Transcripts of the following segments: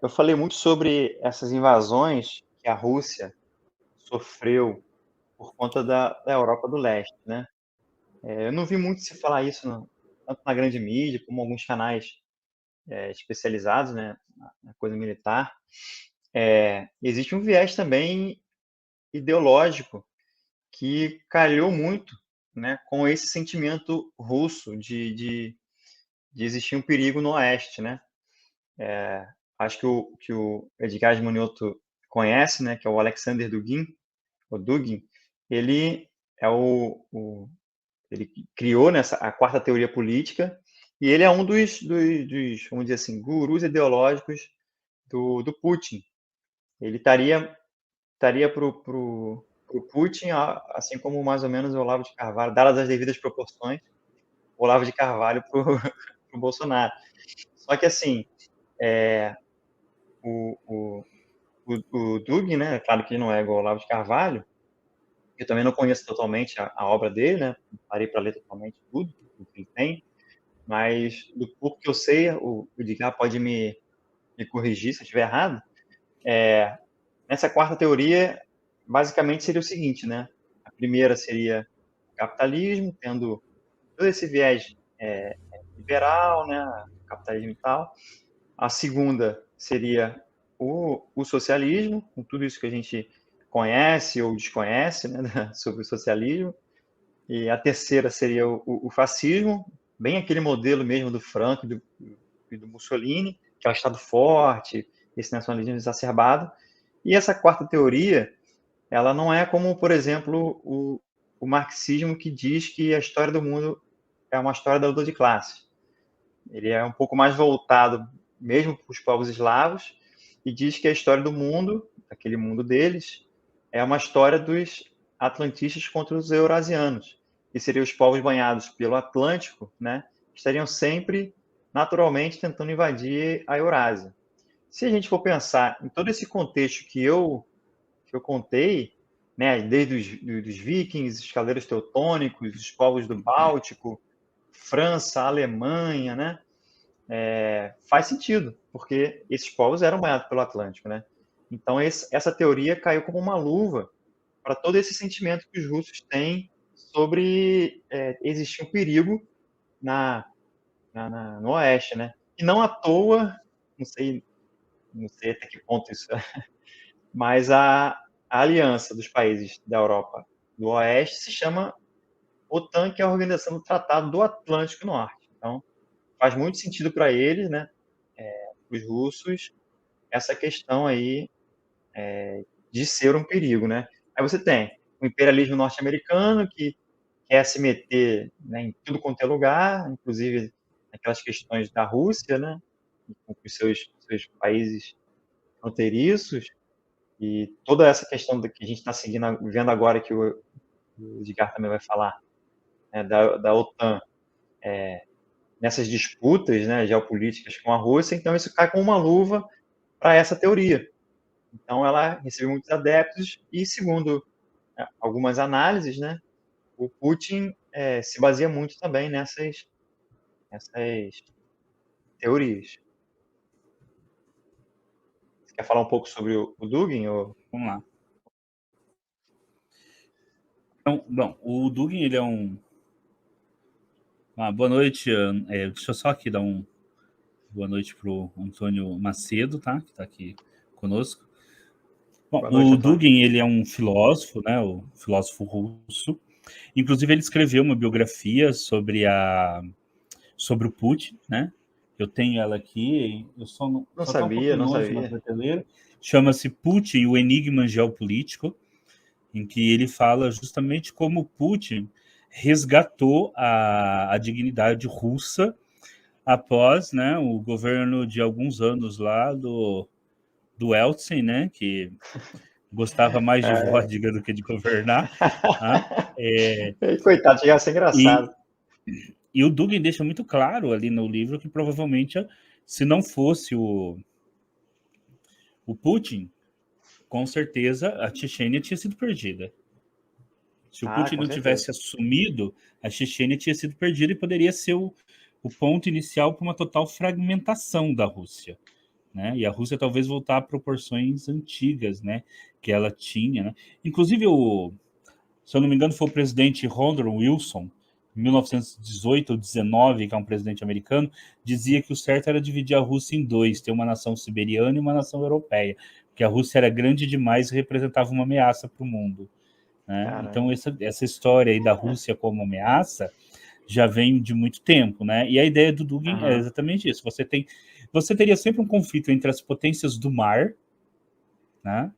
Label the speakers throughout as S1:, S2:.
S1: Eu falei muito sobre essas invasões que a Rússia sofreu por conta da Europa do Leste, né. Eu não vi muito se falar isso tanto na grande mídia como alguns canais, especializados, né, na coisa militar. Existe um viés também ideológico que calhou muito, né, com esse sentimento russo de existir um perigo no Oeste, né. Acho que o Edgar Monioto conhece, né, que é o Alexander Dugin, o Dugin, ele é ele criou, né, a quarta teoria política, e ele é um dos, vamos dizer assim, gurus ideológicos do Putin. Ele estaria pro Putin, assim como mais ou menos o Olavo de Carvalho, dadas as devidas proporções, o Olavo de Carvalho para o Bolsonaro. Só que assim, é, o, o, o Dugin, né, claro que ele não é igual ao Olavo de Carvalho, eu também não conheço totalmente a obra dele, né, não parei para ler totalmente tudo o que ele tem, mas do pouco que eu sei, o Edgar pode me corrigir se eu estiver errado. É, Nessa quarta teoria, basicamente seria o seguinte, né? A primeira seria o capitalismo, tendo todo esse viés liberal, né? Capitalismo e tal. A segunda seria o socialismo, com tudo isso que a gente conhece ou desconhece, né? Sobre o socialismo. E a terceira seria o fascismo, bem aquele modelo mesmo do Franco e do Mussolini, que é o Estado forte, esse nacionalismo exacerbado. E essa quarta teoria, ela não é como, por exemplo, o marxismo, que diz que a história do mundo é uma história da luta de classes. Ele é um pouco mais voltado mesmo para os povos eslavos e diz que a história do mundo, aquele mundo deles, é uma história dos atlantistas contra os eurasianos, que seriam os povos banhados pelo Atlântico, né, que estariam sempre naturalmente tentando invadir a Eurásia. Se a gente for pensar em todo esse contexto que eu contei, né, desde dos vikings, os cavaleiros teutônicos, os povos do Báltico, França, Alemanha, né, faz sentido, porque esses povos eram banhados pelo Atlântico, né? Então essa teoria caiu como uma luva para todo esse sentimento que os russos têm sobre existir um perigo na, no Oeste, né? E não à toa, não sei, não sei até que ponto isso é, mas a aliança dos países da Europa do Oeste se chama OTAN, que é a Organização do Tratado do Atlântico Norte. Então, faz muito sentido para eles, né, os russos, essa questão aí de ser um perigo, né? Aí você tem o imperialismo norte-americano, que quer se meter, né, em tudo quanto é lugar, inclusive naquelas questões da Rússia, né, com os seus países fronteiriços, e toda essa questão que a gente está seguindo, vendo agora, que o Edgar também vai falar, né, da OTAN, nessas disputas, né, geopolíticas com a Rússia, então isso cai como uma luva para essa teoria. Então ela recebeu muitos adeptos e, segundo algumas análises, né, o Putin se baseia muito também nessas teorias. Você quer falar um pouco sobre o Dugin? Ou...
S2: Vamos lá. Então, bom, o Dugin, ele é um... boa noite. Deixa eu só aqui dar boa noite pro Antônio Macedo, tá? Que tá aqui conosco. Bom,
S1: Boa noite,
S2: o
S1: Antônio.
S2: Dugin, ele é um filósofo, né? O filósofo russo. Inclusive, ele escreveu uma biografia sobre o Putin, né? Eu tenho ela aqui, eu
S1: Não
S2: só tá um
S1: sabia,
S2: pouquinho
S1: não
S2: longe na
S1: sabia.
S2: prateleira. Chama-se Putin, o Enigma Geopolítico, em que ele fala justamente como Putin resgatou a dignidade russa após, né, o governo de alguns anos lá do Eltsin, né, que gostava mais de
S1: É...
S2: vodka do que de governar. Tá?
S1: Coitado, chega a ser engraçado.
S2: E, e o Dugin deixa muito claro ali no livro que provavelmente, se não fosse o Putin, com certeza a Chechênia tinha sido perdida. Se o
S1: Ah,
S2: Putin
S1: com
S2: não
S1: certeza.
S2: tivesse assumido, a Chechênia tinha sido perdida e poderia ser o ponto inicial para uma total fragmentação da Rússia. né? E a Rússia talvez voltar a proporções antigas, né? Que ela tinha, né? Inclusive, se eu não me engano, foi o presidente Woodrow Wilson, em 1918 ou 19, que é um presidente americano, dizia que o certo era dividir a Rússia em dois, ter uma nação siberiana e uma nação europeia, porque a Rússia era grande demais e representava uma ameaça para o mundo, né? Então, essa história aí da Rússia como ameaça já vem de muito tempo, né? E a ideia do Dugin é exatamente isso. Você teria sempre um conflito entre as potências do mar, né?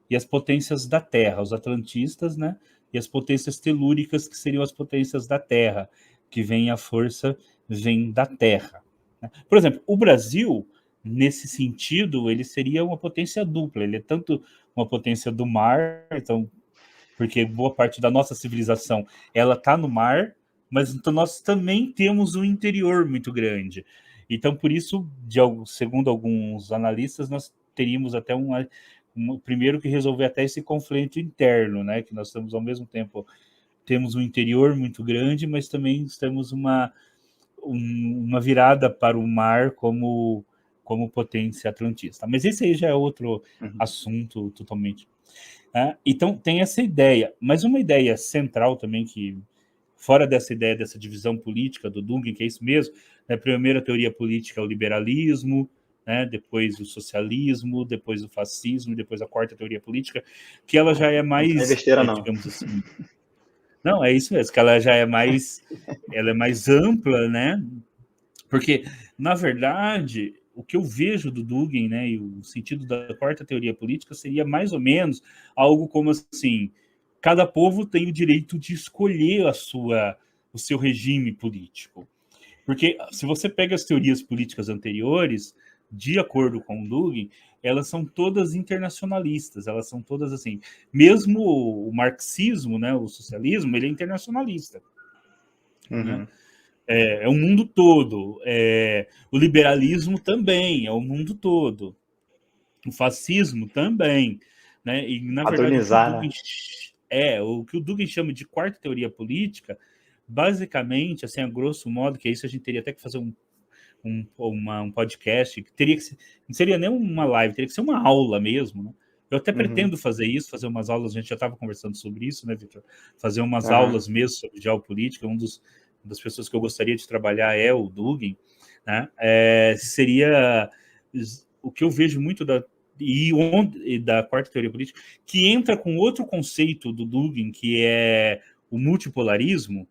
S2: E as potências da terra, os atlantistas, né? E as potências telúricas, que seriam as potências da terra, que vem a força, vem da terra, né? Por exemplo, o Brasil, nesse sentido, ele seria uma potência dupla. Ele é tanto uma potência do mar, então, porque boa parte da nossa civilização ela está no mar, mas então nós também temos um interior muito grande. Então, por isso, segundo alguns analistas, nós teríamos até primeiro que resolver até esse conflito interno, né? Que nós estamos ao mesmo tempo, temos um interior muito grande, mas também temos uma virada para o mar como potência atlantista. Mas esse aí já é outro assunto totalmente. Então tem essa ideia, mas uma ideia central também que, fora dessa ideia dessa divisão política do Dugin, que é isso mesmo, né? A primeira teoria política é o liberalismo, né? Depois o socialismo, depois o fascismo, depois a quarta teoria política, que ela já é mais,
S1: não é besteira, não.
S2: digamos assim, não, é isso mesmo, que ela já é mais, ela é mais ampla, né? Porque, na verdade, o que eu vejo do Dugin, né, e o sentido da quarta teoria política seria mais ou menos algo como assim: cada povo tem o direito de escolher o seu regime político. Porque se você pega as teorias políticas anteriores, de acordo com o Dugin, elas são todas internacionalistas, elas são todas assim. Mesmo o marxismo, né, o socialismo, ele é internacionalista. Né? É o mundo todo. O liberalismo também é o mundo todo. O fascismo também. Né? E, na verdade, o que o Dugin chama de quarta teoria política, basicamente, assim, a grosso modo, que é isso a gente teria até que fazer um podcast, que teria que ser, não seria nem uma live, teria que ser uma aula mesmo, né? Eu até pretendo fazer isso, fazer umas aulas, a gente já estava conversando sobre isso, né, Victor? Fazer umas aulas mesmo sobre geopolítica. Uma das pessoas que eu gostaria de trabalhar é o Dugin, né? Seria o que eu vejo muito da quarta teoria política, que entra com outro conceito do Dugin, que é o multipolarismo,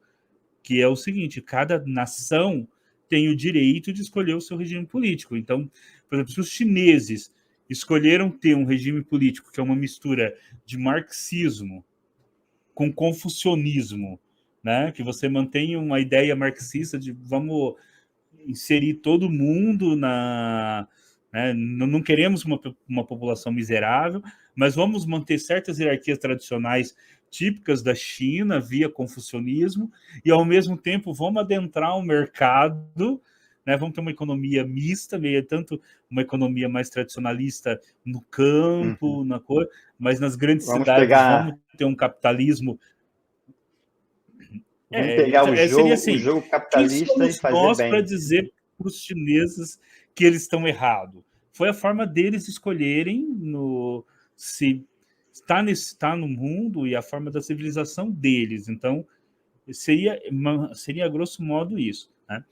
S2: que é o seguinte: cada nação tem o direito de escolher o seu regime político. Então, por exemplo, se os chineses escolheram ter um regime político que é uma mistura de marxismo com confucionismo, né? Que você mantém uma ideia marxista de vamos inserir todo mundo né? Não queremos uma população miserável, mas vamos manter certas hierarquias tradicionais típicas da China via confucionismo, e ao mesmo tempo vamos adentrar o mercado, né? Vamos ter uma economia mista, tanto uma economia mais tradicionalista no campo, na cor, mas nas grandes cidades vamos ter um capitalismo.
S1: Vamos pegar
S2: Seria assim:
S1: o jogo
S2: quem
S1: capitalista e
S2: somos
S1: fazer
S2: nós para
S1: bem.
S2: dizer para os chineses que eles estão errados? Foi a forma deles escolherem se está no mundo e a forma da civilização deles. Então, seria a grosso modo isso, né?